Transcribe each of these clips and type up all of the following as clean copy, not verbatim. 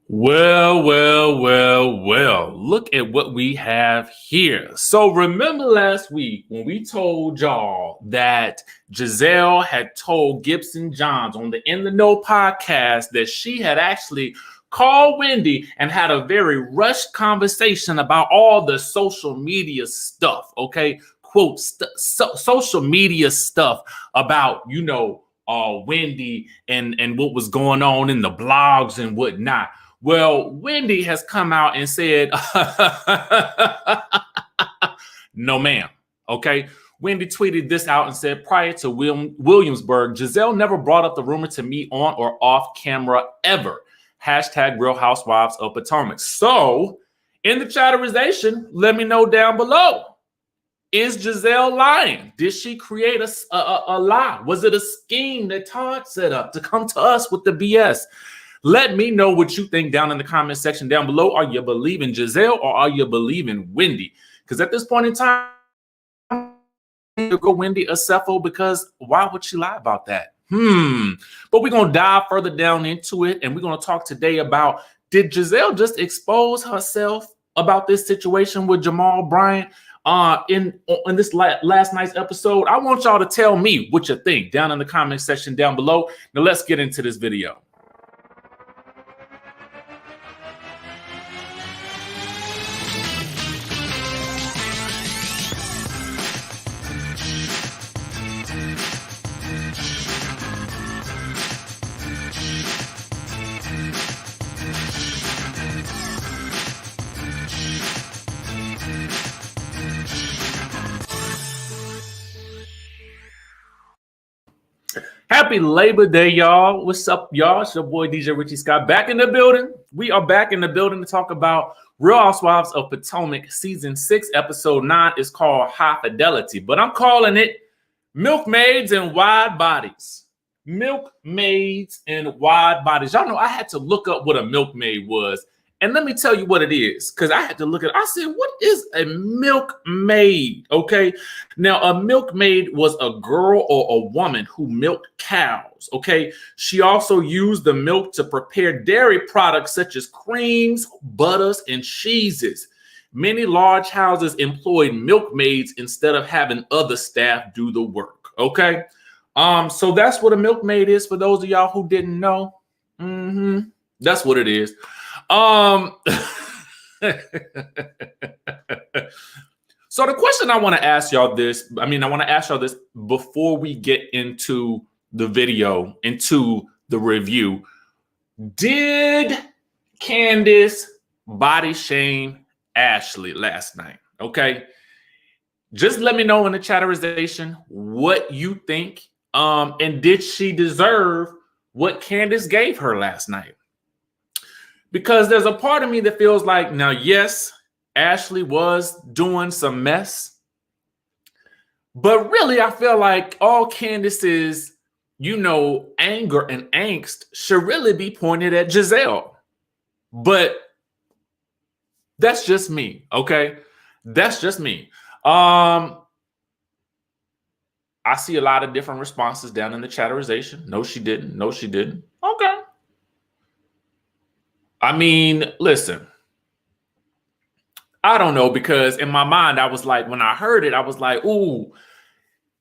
Well. Look at what we have here. So remember last week when we told y'all that Giselle had told Gibson Johns on the In the Know podcast that she had actually called Wendy and had a very rushed conversation about all the social media stuff, okay? Quote, social media stuff about, Wendy and what was going on in the blogs and whatnot. Well, Wendy has come out and said, no, ma'am. Okay. Wendy tweeted this out and said, prior to Williamsburg, Giselle never brought up the rumor to me on or off camera ever. Hashtag Real Housewives of Potomac. So in the chatterization, let me know down below. Is Giselle lying? Did she create a lie? Was it a scheme that Todd set up to come to us with the BS? Let me know what you think down in the comment section down below. Are you believing Giselle or are you believing Wendy? Because at this point in time, you go Wendy Acefo, because why would she lie about that? But we're going to dive further down into it, and we're going to talk today about, did Giselle just expose herself about this situation with Jamal Bryant in this last night's episode? I want y'all to tell me what you think down in the comment section down below. Now let's get into this video. Happy Labor Day, y'all. What's up, y'all? It's your boy, DJRichieSkye, back in the building. We are back in the building to talk about Real Housewives of Potomac, Season 6, Episode 9. Is called High Fidelity, but I'm calling it Milkmaids and Wide Bodies. Milkmaids and Wide Bodies. Y'all know I had to look up what a milkmaid was. And let me tell you what it is, because I had to look at it. I said, what is a milkmaid? Okay. Now, a milkmaid was a girl or a woman who milked cows. Okay. She also used the milk to prepare dairy products such as creams, butters, and cheeses. Many large houses employed milkmaids instead of having other staff do the work. Okay. So that's what a milkmaid is for those of y'all who didn't know. That's what it is. So the question I want to ask y'all this, before we get into the video, into the review. Did Candiace body shame Ashley last night? Okay. Just let me know in the chatterization what you think. And did she deserve what Candiace gave her last night? Because there's a part of me that feels like, now, yes, Ashley was doing some mess. But really, I feel like all Candiace's, anger and angst should really be pointed at Giselle. But that's just me, okay? That's just me. I see a lot of different responses down in the chatterization. No, she didn't. No, she didn't. Okay. I mean, listen, I don't know, because in my mind, I was like, when I heard it, I was like, ooh,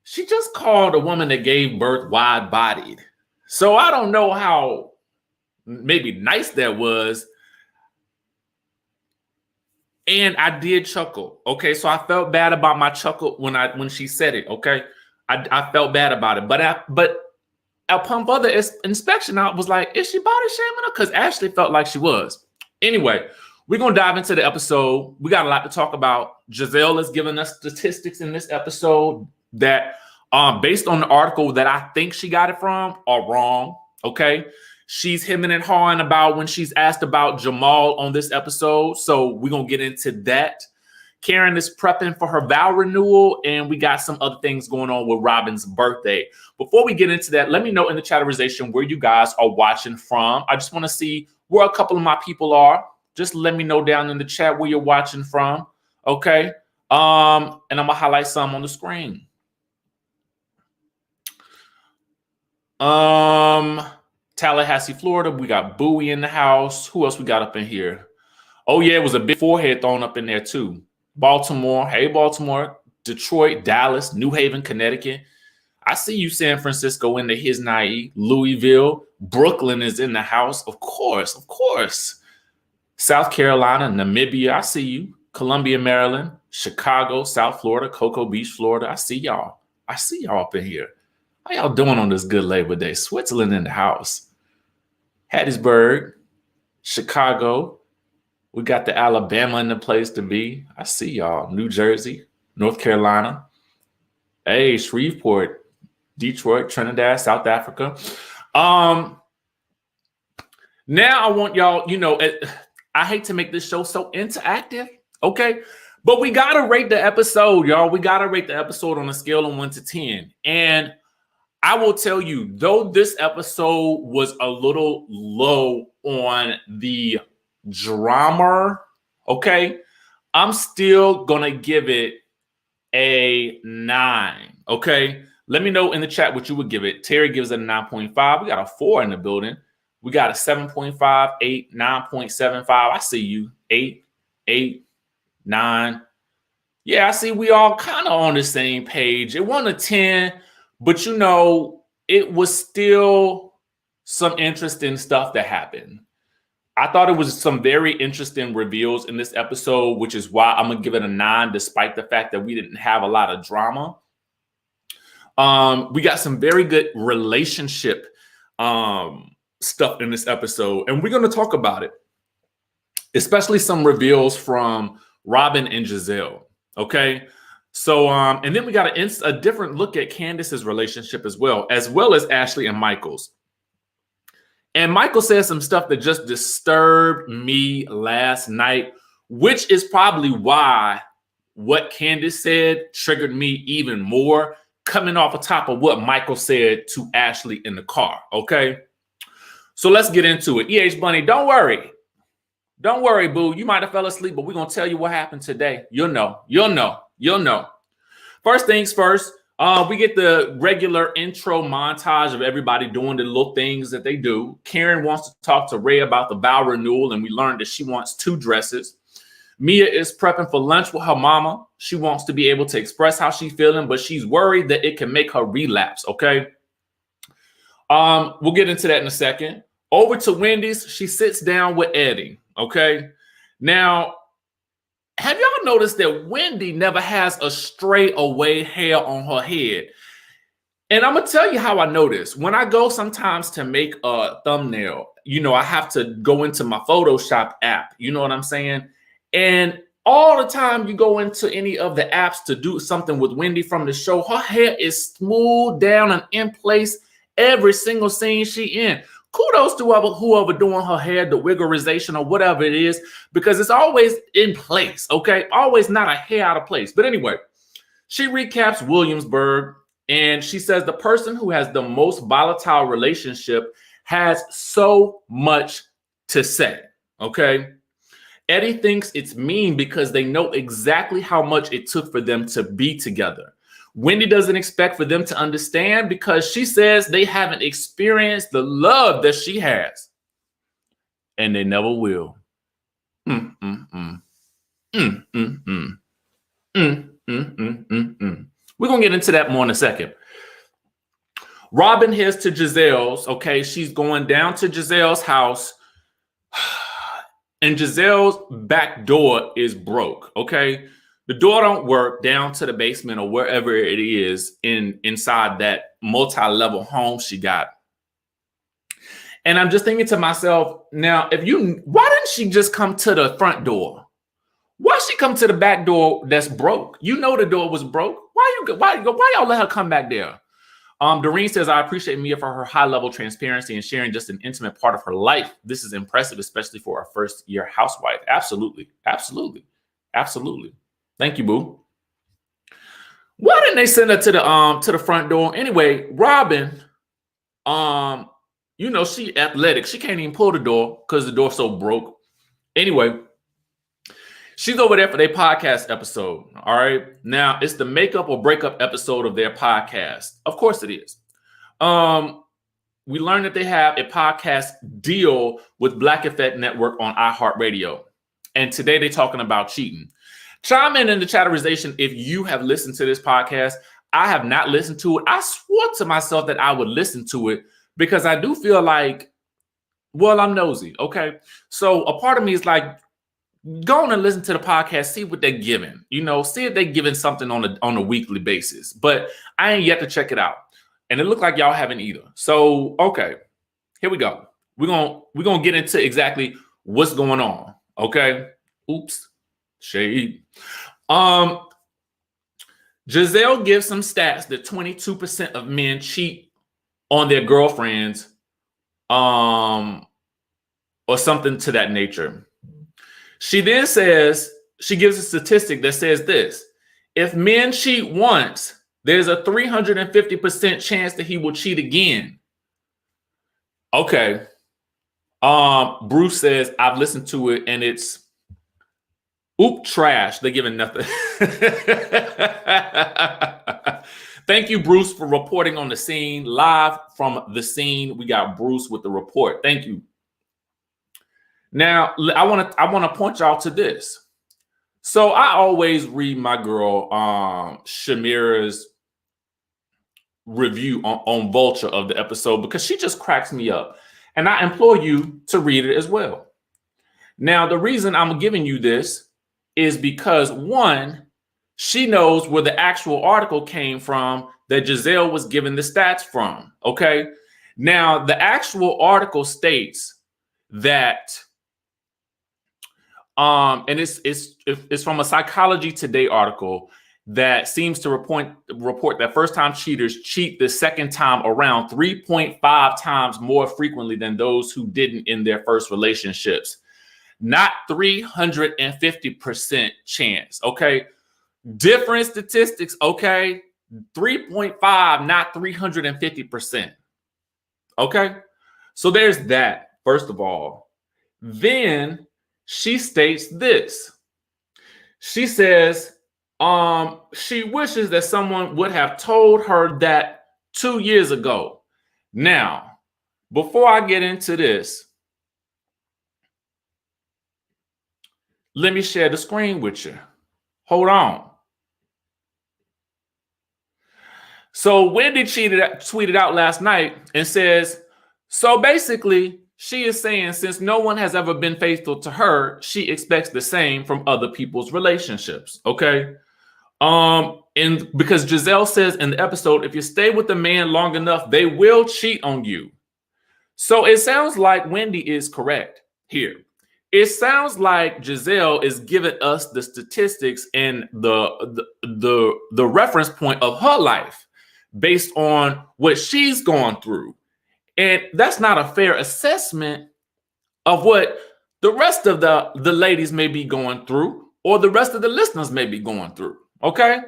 she just called a woman that gave birth wide-bodied. So I don't know how maybe nice that was. And I did chuckle. Okay, so I felt bad about my chuckle when she said it. Okay, I felt bad about it, but upon further inspection, I was like, is she body shaming her? Because Ashley felt like she was. Anyway, we're going to dive into the episode. We got a lot to talk about. Giselle is giving us statistics in this episode that, based on the article that I think she got it from, are wrong. Okay. She's hemming and hawing about when she's asked about Jamal on this episode. So we're going to get into that. Karen is prepping for her vow renewal, and we got some other things going on with Robyn's birthday. Before we get into that, let me know in the chatterization where you guys are watching from. I just want to see where a couple of my people are. Just let me know down in the chat where you're watching from. Okay. And I'm going to highlight some on the screen. Tallahassee, Florida. We got Bowie in the house. Who else we got up in here? Oh, yeah, it was a big forehead thrown up in there, too. Baltimore. Hey, Baltimore. Detroit, Dallas, New Haven, Connecticut. I see you, San Francisco, in the his naive. Louisville. Brooklyn is in the house. Of course, of course. South Carolina, Namibia. I see you. Columbia, Maryland. Chicago, South Florida, Cocoa Beach, Florida. I see y'all. I see y'all up in here. How y'all doing on this good Labor Day? Switzerland in the house. Hattiesburg, Chicago. We got the Alabama in the place to be. I see y'all. New Jersey, North Carolina. Hey, Shreveport, Detroit, Trinidad, South Africa. Now I want y'all, I hate to make this show so interactive, okay? But we got to rate the episode, y'all. We got to rate the episode on a scale of 1 to 10. And I will tell you, though this episode was a little low on the drama, okay, I'm still going to give it a 9, okay? Let me know in the chat what you would give it. Terry gives it a 9.5. We got a 4 in the building. We got a 7.5, 8, 9.75. I see you. 8, 9. Yeah, I see we all kind of on the same page. It wasn't a 10, but it was still some interesting stuff that happened. I thought it was some very interesting reveals in this episode, which is why I'm going to give it a 9, despite the fact that we didn't have a lot of drama. We got some very good relationship stuff in this episode, and we're going to talk about it, especially some reveals from Robyn and Giselle. Okay. So, and then we got a different look at Candiace's relationship as well as Ashley and Michael's. And Michael said some stuff that just disturbed me last night, which is probably why what Candiace said triggered me even more, coming off the top of what Michael said to Ashley in the car. Okay. So let's get into it. EH Bunny, don't worry. Don't worry, boo. You might have fell asleep, but we're going to tell you what happened today. You'll know. First things first, we get the regular intro montage of everybody doing the little things that they do. Karen wants to talk to Ray about the vow renewal, and we learned that she wants 2 dresses. Mia is prepping for lunch with her mama. She wants to be able to express how she's feeling, but she's worried that it can make her relapse, okay? We'll get into that in a second. Over to Wendy's, she sits down with Eddie, okay? Now, have y'all noticed that Wendy never has a straightaway hair on her head? And I'm going to tell you how I know this. When I go sometimes to make a thumbnail, I have to go into my Photoshop app. You know what I'm saying? And all the time you go into any of the apps to do something with Wendy from the show, her hair is smooth down and in place every single scene she in. Kudos to whoever doing her hair, the wiggerization or whatever it is, because it's always in place, okay? Always not a hair out of place. But anyway, she recaps Williamsburg, and she says the person who has the most volatile relationship has so much to say, okay? Eddie thinks it's mean because they know exactly how much it took for them to be together. Wendy doesn't expect for them to understand because she says they haven't experienced the love that she has. And they never will. We're going to get into that more in a second. Robyn heads to Giselle's, okay? She's going down to Giselle's house. And Giselle's back door is broke, okay? The door don't work down to the basement or wherever it is inside that multi-level home she got. And I'm just thinking to myself, now, why didn't she just come to the front door? Why she come to the back door that's broke? The door was broke. Why y'all let her come back there? Doreen says, I appreciate Mia for her high-level transparency and sharing just an intimate part of her life. This is impressive, especially for a first-year housewife. Absolutely. Thank you, boo. Why didn't they send her to the front door? Anyway, Robyn, she athletic. She can't even pull the door because the door's so broke. Anyway, she's over there for their podcast episode. All right. Now it's the makeup or breakup episode of their podcast. Of course it is. we learned that they have a podcast deal with Black Effect Network on iHeartRadio. And today they're talking about cheating. Chime in the chatterization if you have listened to this podcast. I have not listened to it. I swore to myself that I would listen to it because I do feel like, well, I'm nosy, okay? So a part of me is like, go on and listen to the podcast, see what they're giving. You know, see if they're giving something on a weekly basis. But I ain't yet to check it out. And it looked like y'all haven't either. So, okay, here we go. We're gonna get into exactly what's going on, okay? Oops, shade. Giselle gives some stats that 22% of men cheat on their girlfriends, or something to that nature. She then says, she gives a statistic that says this: if men cheat once, there's a 350% chance that he will cheat again. Okay. Bruce says, I've listened to it and it's trash. They're giving nothing. Thank you, Bruce, for reporting on the scene. Live from the scene, we got Bruce with the report. Thank you. Now, I want to point y'all to this. So I always read my girl Shamira's review on Vulture of the episode because she just cracks me up. And I implore you to read it as well. Now, the reason I'm giving you this is because, one, she knows where the actual article came from that Giselle was given the stats from, okay? Now, the actual article states that, and it's from a Psychology Today article that seems to report that first-time cheaters cheat the second time around 3.5 times more frequently than those who didn't in their first relationships. Not 350% chance, okay? Different statistics, okay? 3.5, not 350%. Okay? So there's that, first of all. Then she states this. She says, she wishes that someone would have told her that 2 years ago. Now, before I get into this, let me share the screen with you. Hold on. So Wendy tweeted out last night and says, so basically, she is saying since no one has ever been faithful to her, she expects the same from other people's relationships. Okay. And because Giselle says in the episode, if you stay with the man long enough, they will cheat on you. So it sounds like Wendy is correct here. It sounds like Giselle is giving us the statistics and the reference point of her life based on what she's gone through. And that's not a fair assessment of what the rest of the ladies may be going through or the rest of the listeners may be going through. Okay.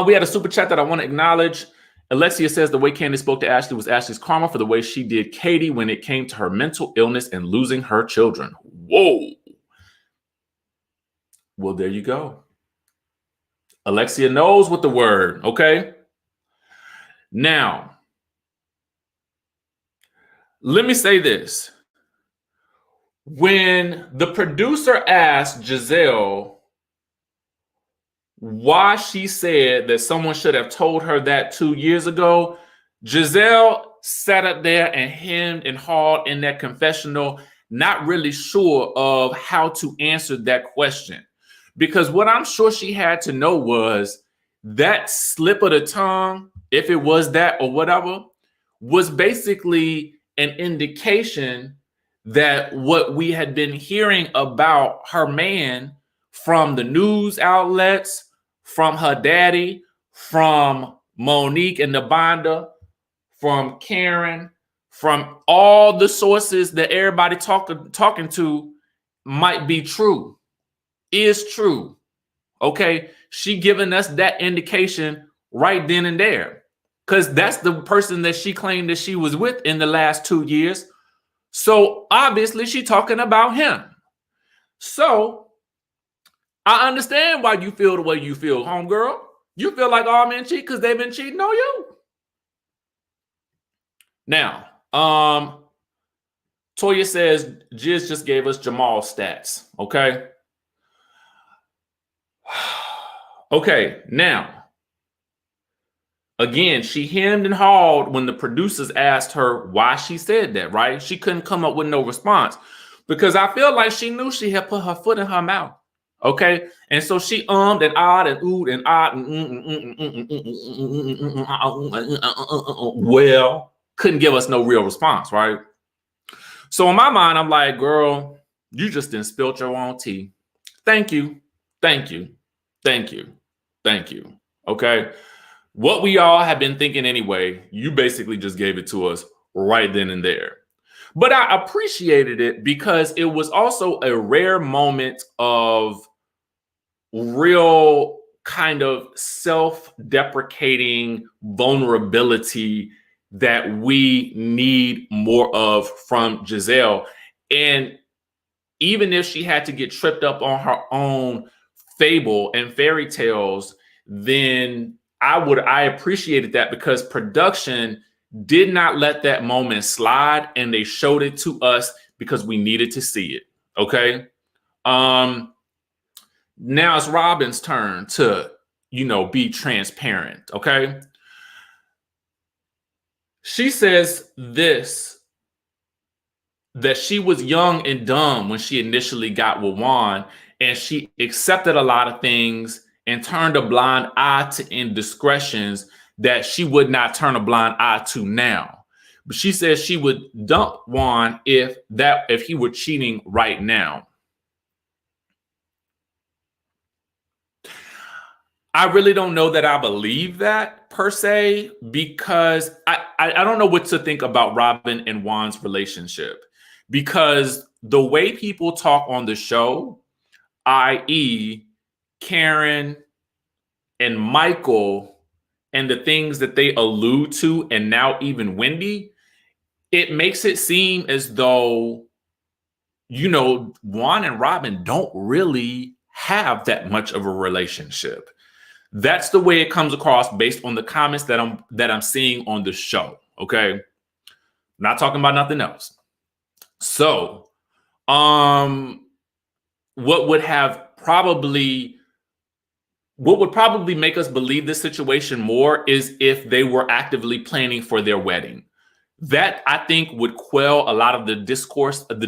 We had a super chat that I want to acknowledge. Alexia says the way Candiace spoke to Ashley was Ashley's karma for the way she did Katie when it came to her mental illness and losing her children. Whoa. Well, there you go. Alexia knows what the word, okay? Now, let me say this. When the producer asked Giselle why she said that someone should have told her that 2 years ago, Giselle sat up there and hemmed and hawed in that confessional, not really sure of how to answer that question. Because what I'm sure she had to know was that slip of the tongue, if it was that or whatever, was basically an indication that what we had been hearing about her man from the news outlets, from her daddy, from Monique and the Bonda, from Karen, from all the sources that everybody talking to might be true, is true. Okay, she giving us that indication right then and there, because that's the person that she claimed that she was with in the last 2 years. So obviously she talking about him. So I understand why you feel the way you feel, homegirl. You feel like all men cheat because they've been cheating on you. Now, Toya says Giz just gave us Jamal stats. Okay. Okay. Now, again, she hemmed and hawed when the producers asked her why she said that, right? She couldn't come up with no response because I feel like she knew she had put her foot in her mouth. Okay. And so she ummed and ahhed and oohed and ahhed and well, couldn't give us no real response, right? So in my mind, I'm like, girl, you just didn't spilt your own tea. Thank you. Thank you. Thank you. Thank you. Okay. What we all have been thinking anyway, you basically just gave it to us right then and there. But I appreciated it because it was also a rare moment of real kind of self-deprecating vulnerability that we need more of from Giselle. And even if she had to get tripped up on her own fable and fairy tales, then I appreciated that because production did not let that moment slide and they showed it to us because we needed to see it. Okay. Now it's Robyn's turn to, be transparent. Okay. She says that she was young and dumb when she initially got with Juan, and she accepted a lot of things and turned a blind eye to indiscretions that she would not turn a blind eye to now. But she says she would dump Juan if he were cheating right now. I really don't know that I believe that per se, because I don't know what to think about Robyn and Juan's relationship, because the way people talk on the show, i.e. Karen and Michael and the things that they allude to, and now even Wendy, it makes it seem as though, Juan and Robyn don't really have that much of a relationship. That's the way it comes across based on the comments that I'm seeing on the show. Okay. Not talking about nothing else. So, what would probably make us believe this situation more is if they were actively planning for their wedding. That I think would quell a lot of the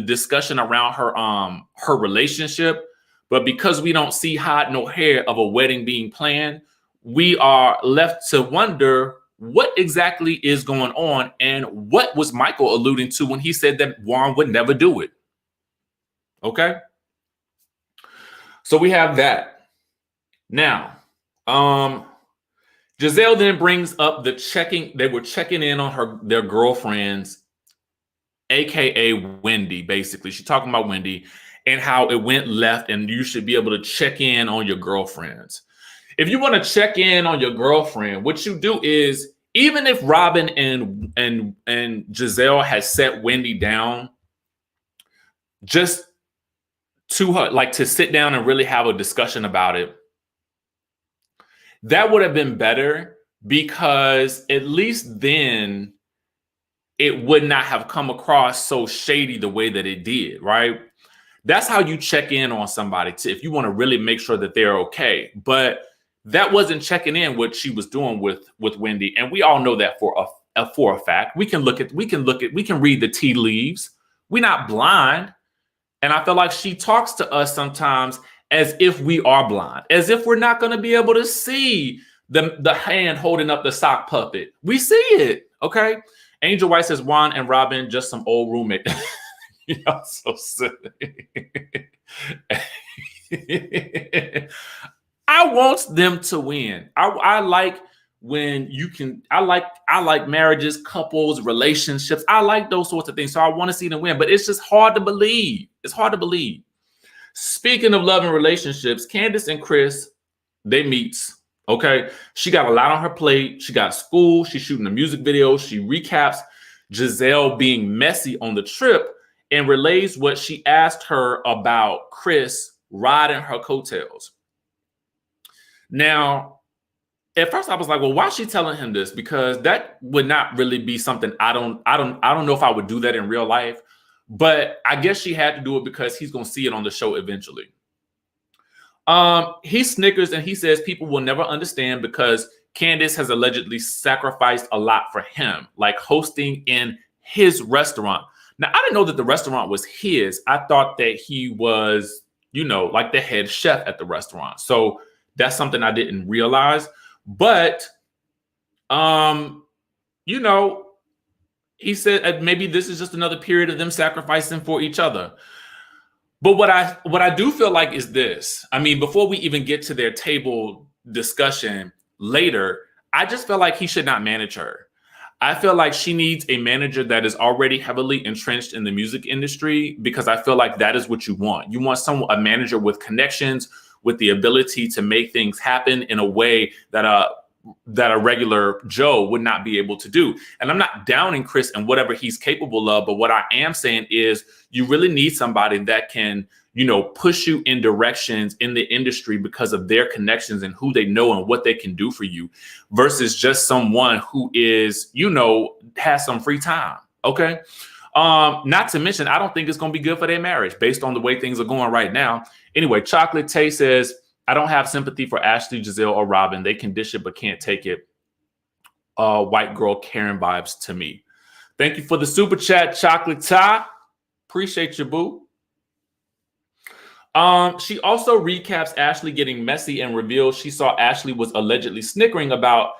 discussion around her relationship. But because we don't see hide nor hair of a wedding being planned, we are left to wonder what exactly is going on and what was Michael alluding to when he said that Juan would never do it. Okay. So we have that. Now, Giselle then brings up they were checking in on their girlfriends, AKA Wendy, basically. She's talking about Wendy and how it went left, and you should be able to check in on your girlfriends. If you want to check in on your girlfriend, what you do is, even if Robyn and Giselle has set Wendy down, just to her, like to sit down and really have a discussion about it, that would have been better, because at least then it would not have come across so shady the way that it did, right? That's how you check in on somebody, if you want to really make sure that they're okay. But that wasn't checking in what she was doing with Wendy, and we all know that for a fact. We can read the tea leaves. We're not blind, and I feel like she talks to us sometimes as if we are blind, as if we're not going to be able to see the hand holding up the sock puppet. We see it, okay? Angel White says Juan and Robyn just some old roommate. Y'all so silly. I want them to win. I like when you can. I like marriages, couples, relationships. I like those sorts of things. So I want to see them win. But it's just hard to believe. It's hard to believe. Speaking of love and relationships, Candiace and Chris, they meet. Okay, she got a lot on her plate. She got school. She's shooting a music video. She recaps Giselle being messy on the trip and relays what she asked her about Chris riding her coattails. Now, at first I was like, well, why is she telling him this? Because that would not really be something I don't know if I would do that in real life. But I guess she had to do it because he's going to see it on the show eventually. He snickers and he says people will never understand because Candiace has allegedly sacrificed a lot for him, like hosting in his restaurant. Now, I didn't know that the restaurant was his. I thought that he was, like the head chef at the restaurant. So that's something I didn't realize. But, he said maybe this is just another period of them sacrificing for each other. But what I do feel like is this. I mean, before we even get to their table discussion later, I just feel like he should not manage her. I feel like she needs a manager that is already heavily entrenched in the music industry, because I feel like that is what you want. You want a manager with connections, with the ability to make things happen in a way that a regular Joe would not be able to do. And I'm not downing Chris and whatever he's capable of, but what I am saying is you really need somebody that can, push you in directions in the industry because of their connections and who they know and what they can do for you, versus just someone who is, has some free time. Okay. Not to mention, I don't think it's going to be good for their marriage based on the way things are going right now. Anyway, Chocolate Tay says, I don't have sympathy for Ashley, Giselle, or Robyn. They can dish it, but can't take it. White girl Karen vibes to me. Thank you for the super chat, Chocolate Tie. Appreciate you, boo. She also recaps Ashley getting messy and reveals she saw Ashley was allegedly snickering about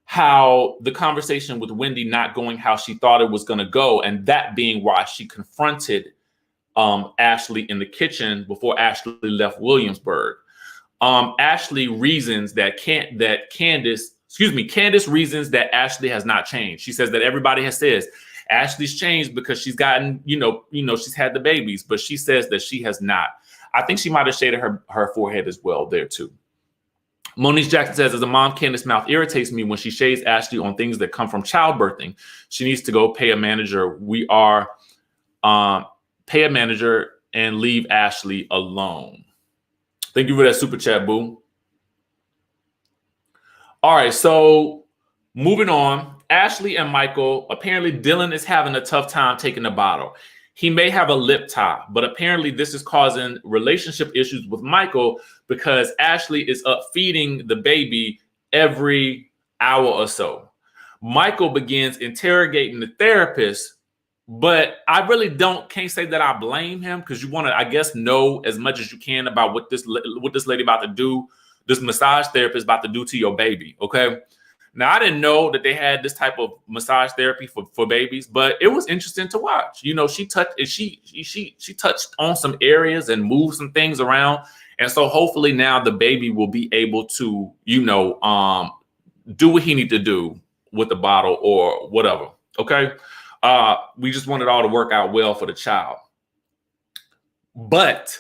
how the conversation with Wendy not going how she thought it was going to go, and that being why she confronted Ashley in the kitchen before Ashley left Williamsburg. Ashley reasons that Candiace reasons that Ashley has not changed. She says that everybody has says Ashley's changed because she's gotten, she's had the babies, but she says that she has not. I think she might have shaded her forehead as well there too. Monique Jackson says, as a mom, Candiace's mouth irritates me when she shades Ashley on things that come from childbirthing. She needs to go pay a manager. Pay a manager and leave Ashley alone. Thank you for that super chat, boo. All right, so moving on. Ashley and Michael, apparently Dylan is having a tough time taking the bottle. He may have a lip tie, but apparently this is causing relationship issues with Michael because Ashley is up feeding the baby every hour or so. Michael begins interrogating the therapist, but I really can't say that I blame him, because you want to, I guess, know as much as you can about what this lady about to do, this massage therapist about to do to your baby. Okay. Now, I didn't know that they had this type of massage therapy for babies, but it was interesting to watch. She touched on some areas and moved some things around. And so hopefully now the baby will be able to, do what he needs to do with the bottle or whatever. Okay. We just want it all to work out well for the child. But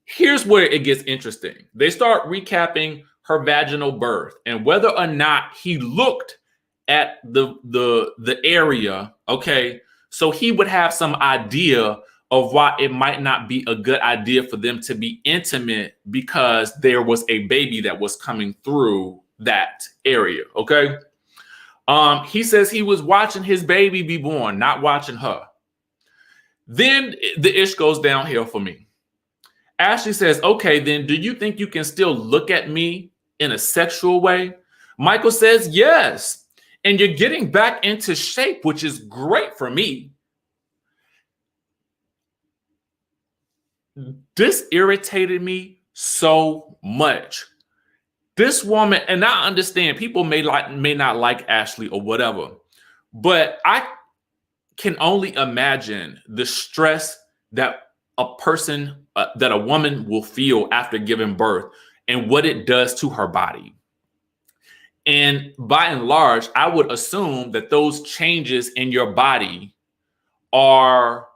here's where it gets interesting. They start recapping her vaginal birth and whether or not he looked at the area. Okay. So he would have some idea of why it might not be a good idea for them to be intimate, because there was a baby that was coming through that area. Okay. He says he was watching his baby be born, not watching her. Then the ish goes downhill for me. Ashley says, okay, then do you think you can still look at me in a sexual way? Michael says, yes. And you're getting back into shape, which is great for me. This irritated me so much. This woman, and I understand people may not like Ashley or whatever, but I can only imagine the stress that that a woman will feel after giving birth and what it does to her body. And by and large, I would assume that those changes in your body are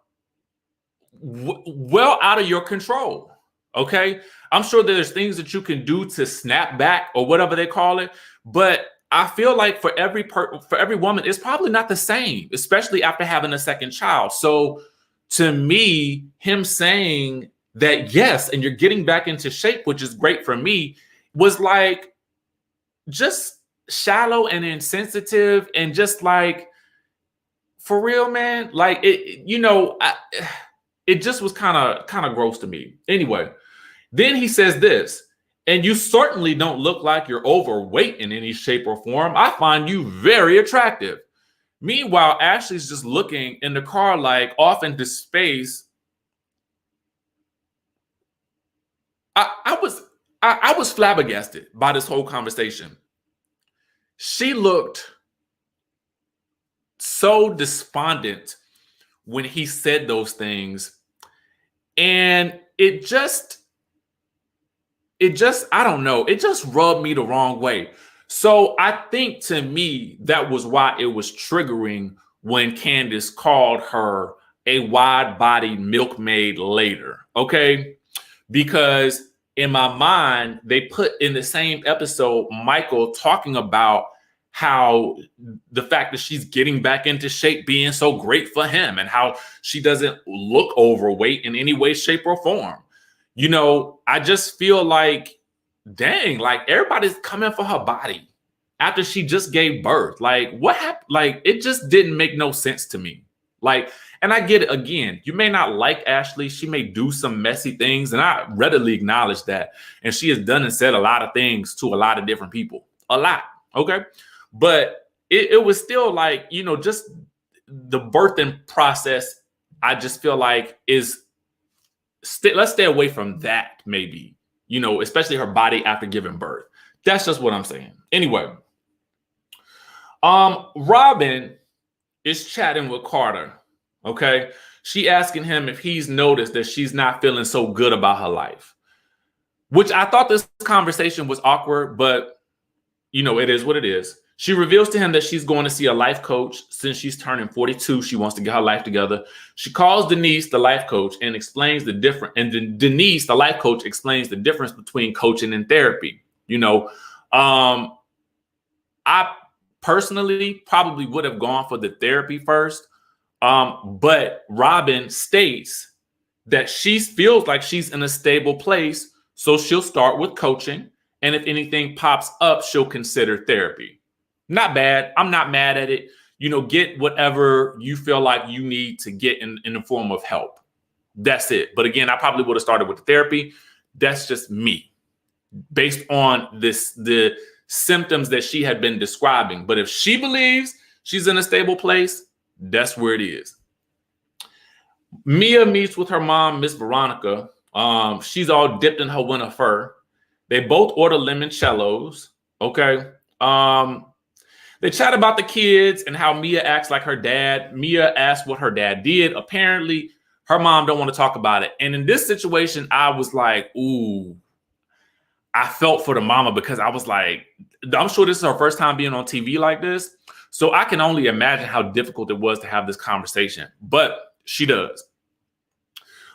well out of your control. Okay. I'm sure there's things that you can do to snap back or whatever they call it. But I feel like for every woman, it's probably not the same, especially after having a second child. So to me, him saying that, yes, and you're getting back into shape, which is great for me, was like, just shallow and insensitive and just like, for real, man. Like it, it just was kind of gross to me. Anyway, then he says this, and you certainly don't look like you're overweight in any shape or form. I find you very attractive. Meanwhile, Ashley's just looking in the car, like off into space. I was flabbergasted by this whole conversation. She looked so despondent when he said those things, and it just, I don't know, it just rubbed me the wrong way. So I think, to me, that was why it was triggering when Candiace called her a wide-bodied milkmaid later, okay? Because in my mind, they put in the same episode Michael talking about how the fact that she's getting back into shape being so great for him, and how she doesn't look overweight in any way, shape, or form. I just feel like, dang, like everybody's coming for her body after she just gave birth. Like, what happened? Like, it just didn't make no sense to me. Like, and I get it, again, you may not like Ashley. She may do some messy things, and I readily acknowledge that. And she has done and said a lot of things to a lot of different people. A lot, okay? But it was still like, just the birthing process, I just feel like is, let's stay away from that, maybe, especially her body after giving birth. That's just what I'm saying. Anyway, Robyn is chatting with Carter, okay? She asking him if he's noticed that she's not feeling so good about her life, which I thought this conversation was awkward, but, it is what it is. She reveals to him that she's going to see a life coach since she's turning 42. She wants to get her life together. She calls Denise, the life coach, and explains the difference. And then Denise, the life coach, explains the difference between coaching and therapy. I personally probably would have gone for the therapy first. But Robyn states that she feels like she's in a stable place, so she'll start with coaching. And if anything pops up, she'll consider therapy. Not bad. I'm not mad at it. Get whatever you feel like you need to get in the form of help. That's it. But again, I probably would have started with the therapy. That's just me, based on the symptoms that she had been describing. But if she believes she's in a stable place, that's where it is. Mia meets with her mom, Miss Veronica. She's all dipped in her winter fur. They both order limoncellos. Okay. They chat about the kids and how Mia acts like her dad. Mia asks what her dad did. Apparently, her mom don't want to talk about it. And in this situation, I was like, ooh, I felt for the mama, because I was like, I'm sure this is her first time being on TV like this. So I can only imagine how difficult it was to have this conversation. But she does.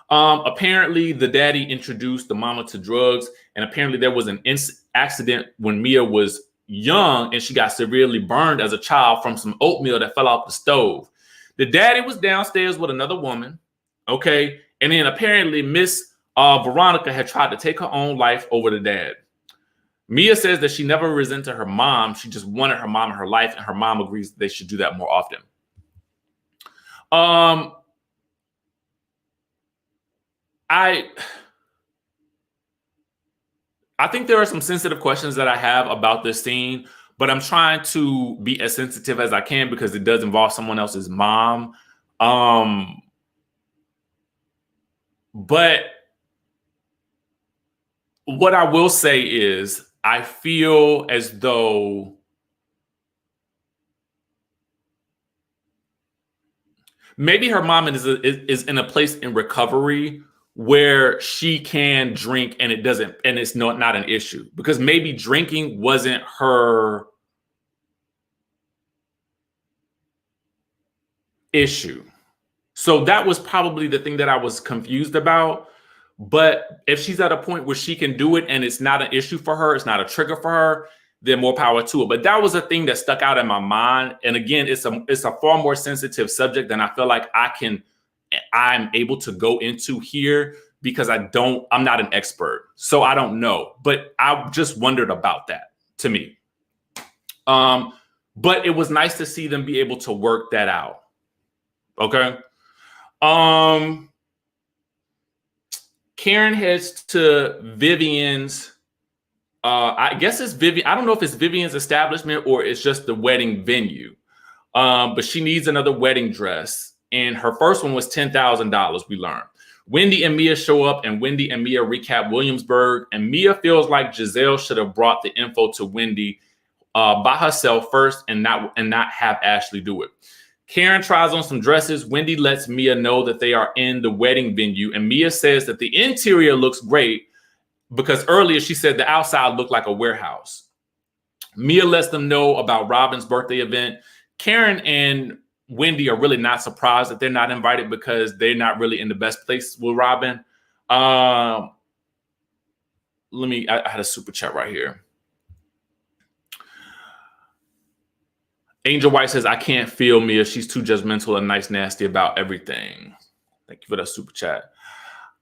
Apparently, the daddy introduced the mama to drugs. And apparently there was an accident when Mia was young, and she got severely burned as a child from some oatmeal that fell off the stove. The daddy was downstairs with another woman, okay? And then apparently Miss Veronica had tried to take her own life over the dad. Mia says that she never resented her mom. She just wanted her mom in her life, and her mom agrees that they should do that more often. I think there are some sensitive questions that I have about this scene, but I'm trying to be as sensitive as I can because it does involve someone else's mom. But what I will say is I feel as though maybe her mom is in a place in recovery where she can drink and it's not an issue, because maybe drinking wasn't her issue. So that was probably the thing that I was confused about. But if she's at a point where she can do it and it's not an issue for her, it's not a trigger for her, then more power to it. But that was a thing that stuck out in my mind. And again, it's a far more sensitive subject than I feel like I'm able to go into here, because I'm not an expert. So I don't know. But I just wondered about that, to me. But it was nice to see them be able to work that out. Okay. Karen heads to Vivian's. I guess it's Vivian. I don't know if it's Vivian's establishment or it's just the wedding venue. But she needs another wedding dress. And her first one was $10,000, we learned. Wendy and Mia show up, and Wendy and Mia recap Williamsburg. And Mia feels like Giselle should have brought the info to Wendy by herself first and not have Ashley do it. Karen tries on some dresses. Wendy lets Mia know that they are in the wedding venue. And Mia says that the interior looks great because earlier she said the outside looked like a warehouse. Mia lets them know about Robyn's birthday event. Karen and Wendy are really not surprised that they're not invited because they're not really in the best place with Robyn. I had a super chat right here. Angel White says, I can't feel Mia. She's too judgmental and nice, nasty about everything. Thank you for that super chat.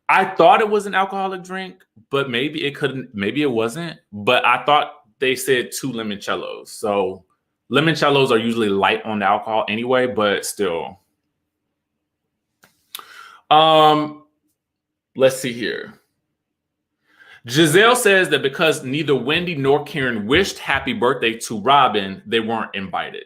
I thought it was an alcoholic drink, but maybe it wasn't. But I thought they said 2 limoncellos. So limoncellos are usually light on the alcohol anyway, but still. Let's see here. Giselle says that because neither Wendy nor Karen wished happy birthday to Robyn, they weren't invited.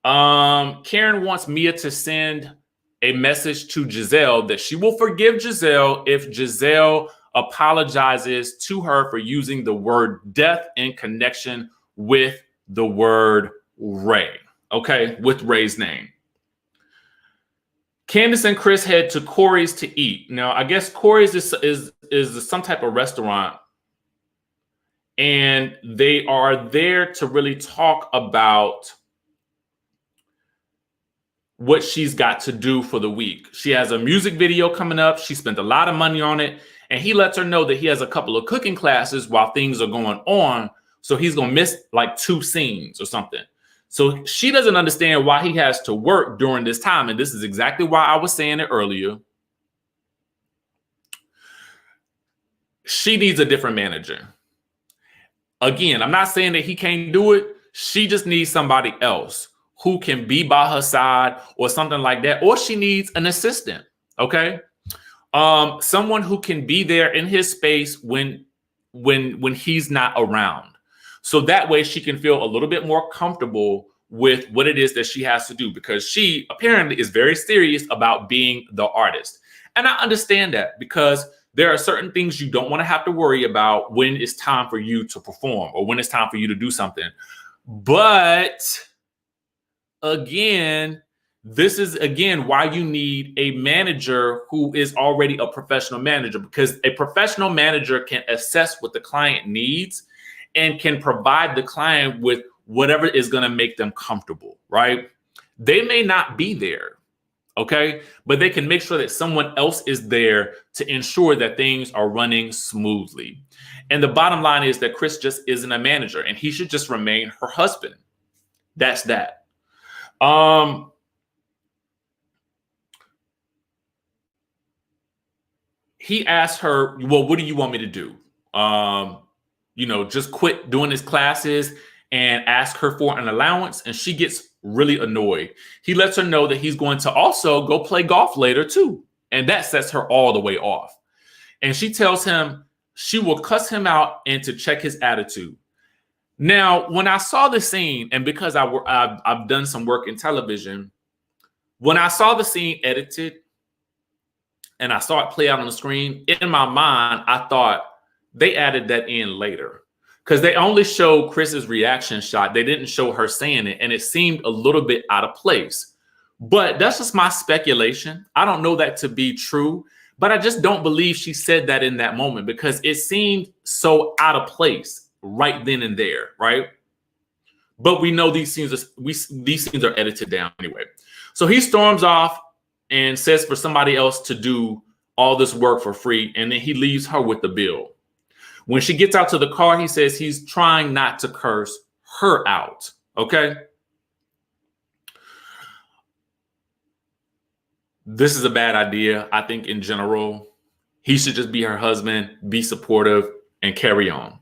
Karen wants Mia to send a message to Giselle that she will forgive Giselle if Giselle apologizes to her for using the word death in connection with the word Ray. Okay, with Ray's name. Candiace and Chris head to Corey's to eat. Now, I guess Corey's is some type of restaurant, and they are there to really talk about what she's got to do for the week. She has a music video coming up. She spent a lot of money on it, and he lets her know that he has a couple of cooking classes while things are going on, so he's going to miss like 2 scenes or something. So she doesn't understand why he has to work during this time, and this is exactly why I was saying it earlier. She needs a different manager. Again, I'm not saying that he can't do it. She just needs somebody else who can be by her side or something like that. Or she needs an assistant, okay? Someone who can be there in his space when he's not around. So that way she can feel a little bit more comfortable with what it is that she has to do, because she apparently is very serious about being the artist. And I understand that, because there are certain things you don't want to have to worry about when it's time for you to perform or when it's time for you to do something. But again, this is why you need a manager who is already a professional manager, because a professional manager can assess what the client needs and can provide the client with whatever is going to make them comfortable, right? They may not be there, okay? But they can make sure that someone else is there to ensure that things are running smoothly. And the bottom line is that Chris just isn't a manager, and he should just remain her husband. That's that. He asked her, well, what do you want me to do? Just quit doing his classes and ask her for an allowance. And she gets really annoyed. He lets her know that he's going to also go play golf later too. And that sets her all the way off. And she tells him she will cuss him out and to check his attitude. Now, when I saw the scene, and because I've done some work in television, when I saw the scene edited and I saw it play out on the screen, in my mind, I thought they added that in later, because they only showed Chris's reaction shot. They didn't show her saying it, and it seemed a little bit out of place. But that's just my speculation. I don't know that to be true, but I just don't believe she said that in that moment, because it seemed so out of place right then and there, right? But we know these scenes are edited down anyway. So he storms off and says for somebody else to do all this work for free, and then he leaves her with the bill. When she gets out to the car, he says he's trying not to curse her out, okay? This is a bad idea, I think, in general. He should just be her husband, be supportive, and carry on.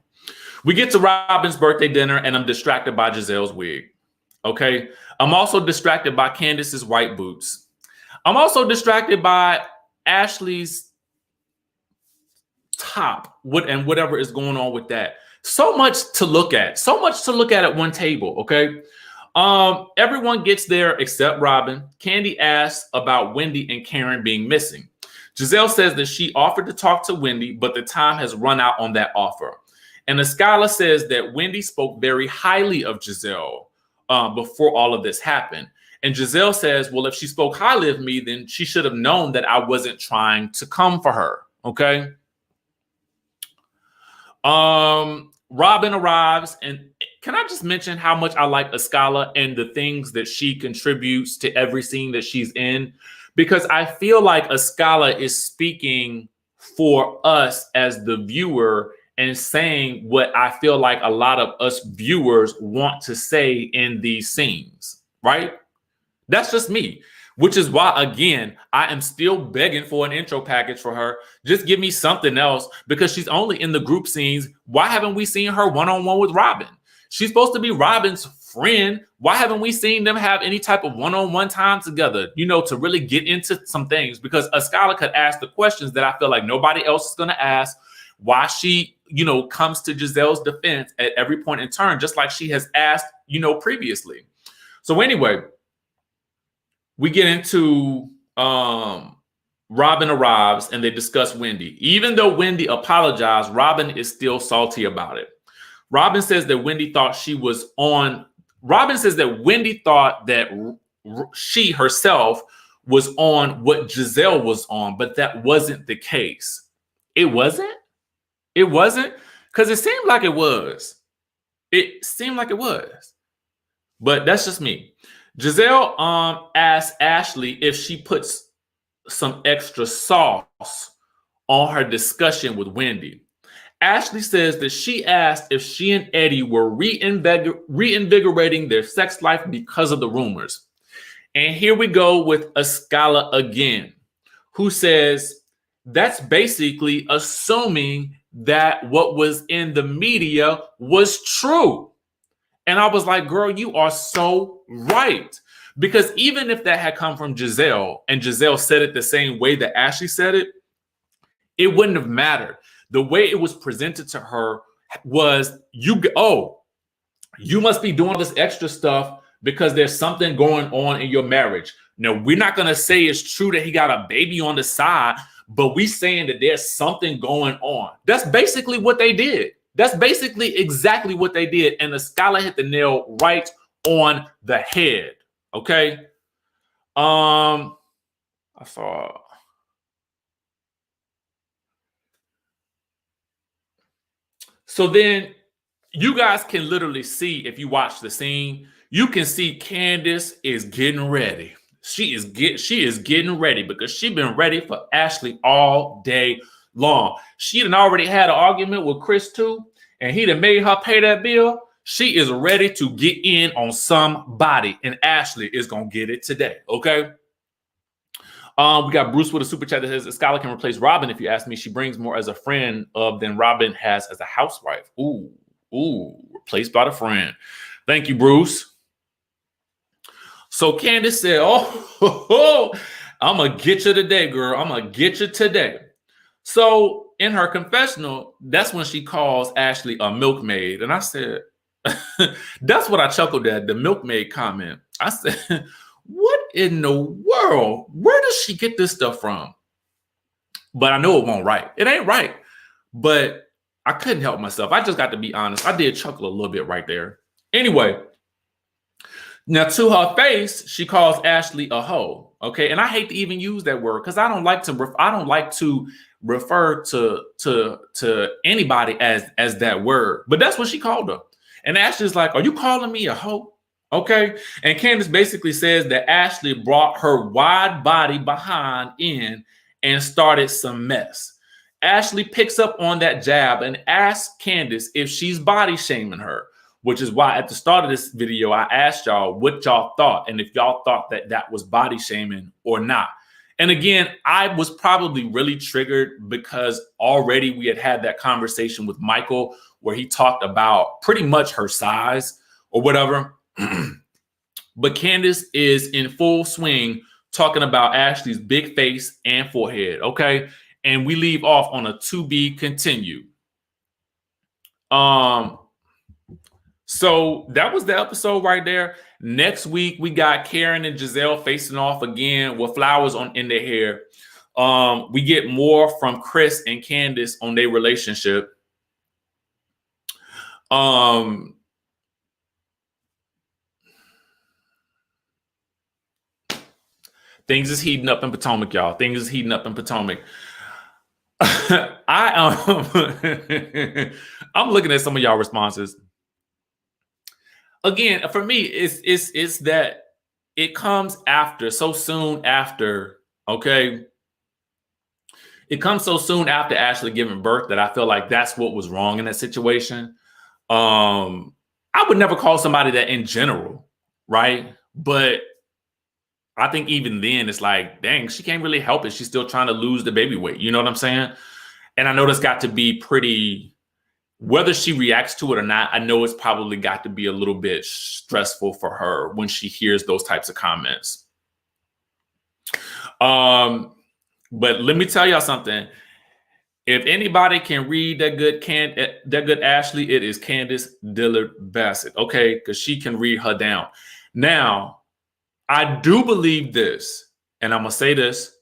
We get to Robyn's birthday dinner, and I'm distracted by Giselle's wig. Okay. I'm also distracted by Candiace's white boots. I'm also distracted by Ashley's top, and whatever is going on with that. So much to look at. So much to look at one table. Okay. Everyone gets there except Robyn. Candy asks about Wendy and Karen being missing. Giselle says that she offered to talk to Wendy, but the time has run out on that offer. And Skylar says that Wendy spoke very highly of Giselle before all of this happened. And Giselle says, well, if she spoke highly of me, then she should have known that I wasn't trying to come for her. Okay. Robyn arrives, and can I just mention how much I like Skylar and the things that she contributes to every scene that she's in? Because I feel like Skylar is speaking for us as the viewer and saying what I feel like a lot of us viewers want to say in these scenes, right? That's just me, which is why, again, I am still begging for an intro package for her. Just give me something else, because she's only in the group scenes. Why haven't we seen her one-on-one with Robyn? She's supposed to be Robyn's friend. Why haven't we seen them have any type of one-on-one time together, to really get into some things? Because Skylar could ask the questions that I feel like nobody else is going to ask. Why she, comes to Giselle's defense at every point in turn, just like she has asked, previously. So anyway, we get into Robyn arrives and they discuss Wendy. Even though Wendy apologized, Robyn is still salty about it. Robyn says that Wendy thought that she herself was on what Giselle was on, but that wasn't the case. It wasn't? It wasn't? Because it seemed like it was. It seemed like it was. But that's just me. Giselle asked Ashley if she puts some extra sauce on her discussion with Wendy. Ashley says that she asked if she and Eddie were reinvigorating their sex life because of the rumors. And here we go with Skylar again, who says that's basically assuming that what was in the media was true. And I was like, girl, you are so right. Because even if that had come from Giselle and Giselle said it the same way that Ashley said it, it wouldn't have mattered. The way it was presented to her was, you must be doing all this extra stuff because there's something going on in your marriage. No, we're not going to say it's true that he got a baby on the side, but we saying that there's something going on. That's basically what they did. That's basically exactly what they did. And the Skylar hit the nail right on the head. Okay. I saw. So then you guys can literally see, if you watch the scene, you can see Candiace is getting ready. She is getting ready because she's been ready for Ashley all day long. She done already had an argument with Chris too, and he done made her pay that bill. She is ready to get in on somebody, and Ashley is gonna get it today. Okay. We got Bruce with a super chat that says Skylar can replace Robyn. If you ask me, she brings more as a friend than Robyn has as a housewife. Ooh, replaced by the friend. Thank you, Bruce. So Candiace said, I'm going to get you today, girl. I'm going to get you today. So in her confessional, that's when she calls Ashley a milkmaid. And I said, that's what I chuckled at, the milkmaid comment. I said, what in the world? Where does she get this stuff from? But I know it won't right. It ain't right. But I couldn't help myself. I just got to be honest. I did chuckle a little bit right there. Anyway, now to her face, she calls Ashley a hoe. Okay, and I hate to even use that word because I don't like to refer to anybody as that word. But that's what she called her. And Ashley's like, "Are you calling me a hoe?" Okay. And Candiace basically says that Ashley brought her wide body behind in and started some mess. Ashley picks up on that jab and asks Candiace if she's body shaming her, which is why at the start of this video, I asked y'all what y'all thought and if y'all thought that that was body shaming or not. And again, I was probably really triggered because already we had that conversation with Michael where he talked about pretty much her size or whatever. But Candiace is in full swing talking about Ashley's big face and forehead, okay? And we leave off on a to be continued. So that was the episode right there. Next week, we got Karen and Giselle facing off again with flowers in their hair. We get more from Chris and Candiace on their relationship. Things is heating up in Potomac, y'all. Things is heating up in Potomac. I'm looking at some of y'all responses. Again, for me, it's that it comes after, so soon after, okay? It comes so soon after Ashley giving birth that I feel like that's what was wrong in that situation. I would never call somebody that in general, right? But I think even then it's like, dang, she can't really help it. She's still trying to lose the baby weight. You know what I'm saying? And I know that's got to be pretty, whether she reacts to it or not, I know it's probably got to be a little bit stressful for her when she hears those types of comments. But let me tell y'all something. If anybody can read that good Ashley, it is Candiace Dillard Bassett, okay? Because she can read her down. Now, I do believe this, and I'm going to say this.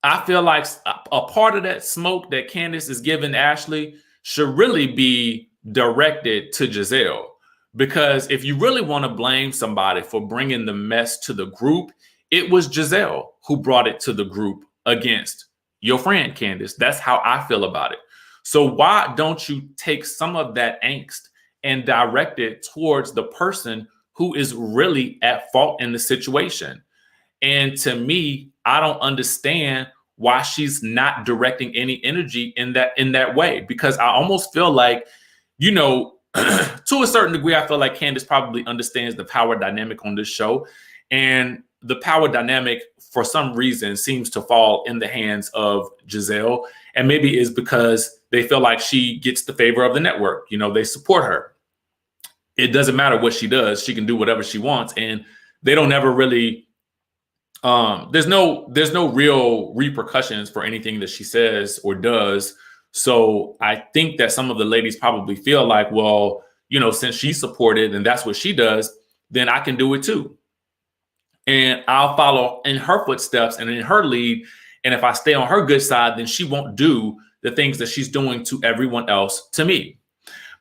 I feel like a part of that smoke that Candiace is giving Ashley should really be directed to Giselle. Because if you really want to blame somebody for bringing the mess to the group, it was Giselle who brought it to the group against your friend Candiace. That's how I feel about it. So why don't you take some of that angst and direct it towards the person who is really at fault in the situation? And to me, I don't understand why she's not directing any energy in that way, because I almost feel like, you know, to a certain degree, I feel like Candiace probably understands the power dynamic on this show. And the power dynamic, for some reason, seems to fall in the hands of Giselle. And maybe it's because they feel like she gets the favor of the network. You know, they support her. It doesn't matter what she does. She can do whatever she wants. And they don't ever really, there's no real repercussions for anything that she says or does. So I think that some of the ladies probably feel like, well, you know, since she's supported and that's what she does, then I can do it too. And I'll follow in her footsteps and in her lead. And if I stay on her good side, then she won't do the things that she's doing to everyone else to me.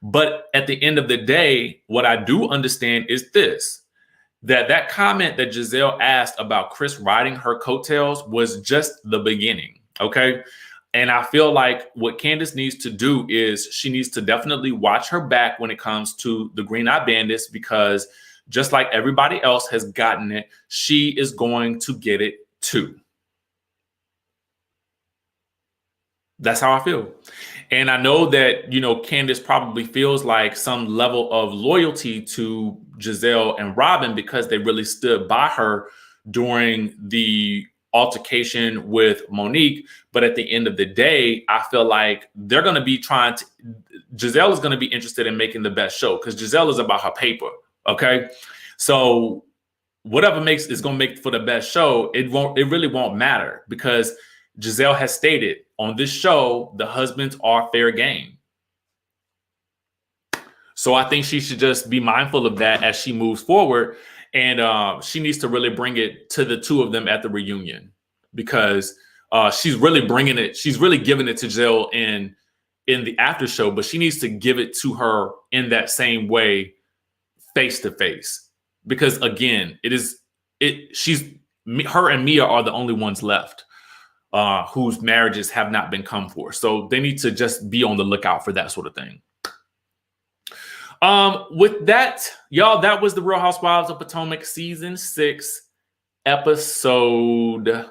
But at the end of the day, what I do understand is this, that comment that Giselle asked about Chris riding her coattails was just the beginning, okay? And I feel like what Candiace needs to do is she needs to definitely watch her back when it comes to the Green Eye Bandits, because just like everybody else has gotten it, she is going to get it too. That's how I feel. And I know that, you know, Candiace probably feels like some level of loyalty to Giselle and Robyn because they really stood by her during the altercation with Monique. But at the end of the day, I feel like they're going to be Giselle is going to be interested in making the best show, because Giselle is about her paper. Okay. So whatever is going to make for the best show, it really won't matter, because Giselle has stated on this show, the husbands are fair game. So I think she should just be mindful of that as she moves forward. And she needs to really bring it to the two of them at the reunion, because she's really bringing it. She's really giving it to Giselle in the after show, but she needs to give it to her in that same way, face to face. Because again, her and Mia are the only ones left whose marriages have not been come for. So they need to just be on the lookout for that sort of thing. With that, y'all, that was the Real Housewives of Potomac season 6, episode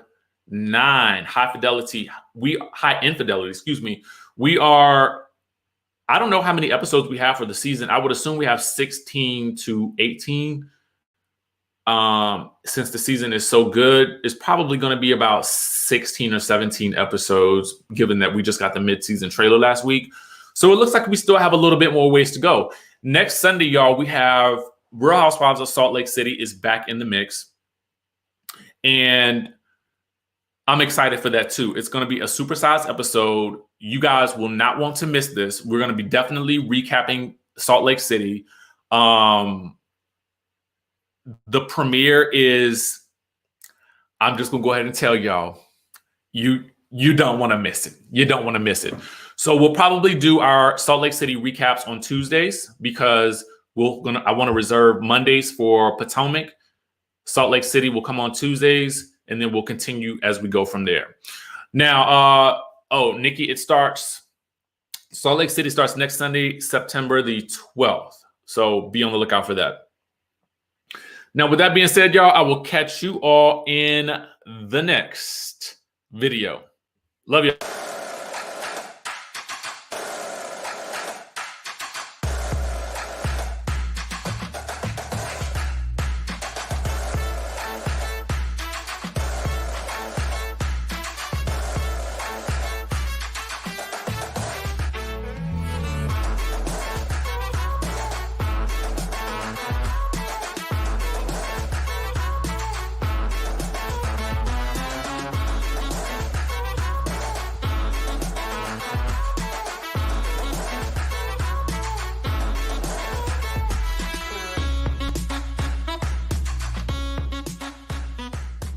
9, high infidelity, excuse me. We are, I don't know how many episodes we have for the season. I would assume we have 16 to 18. Since the season is so good, it's probably going to be about 16 or 17 episodes, given that we just got the mid-season trailer last week. So it looks like we still have a little bit more ways to go. Next Sunday, y'all, we have Real Housewives of Salt Lake City is back in the mix. And I'm excited for that too. It's going to be a supersized episode. You guys will not want to miss this. We're going to be definitely recapping Salt Lake City. The premiere is, I'm just going to go ahead and tell y'all, you don't want to miss it. You don't want to miss it. So we'll probably do our Salt Lake City recaps on Tuesdays because I want to reserve Mondays for Potomac. Salt Lake City will come on Tuesdays, and then we'll continue as we go from there. Now, Nikki, Salt Lake City starts next Sunday, September the 12th. So be on the lookout for that. Now, with that being said, y'all, I will catch you all in the next video. Love you.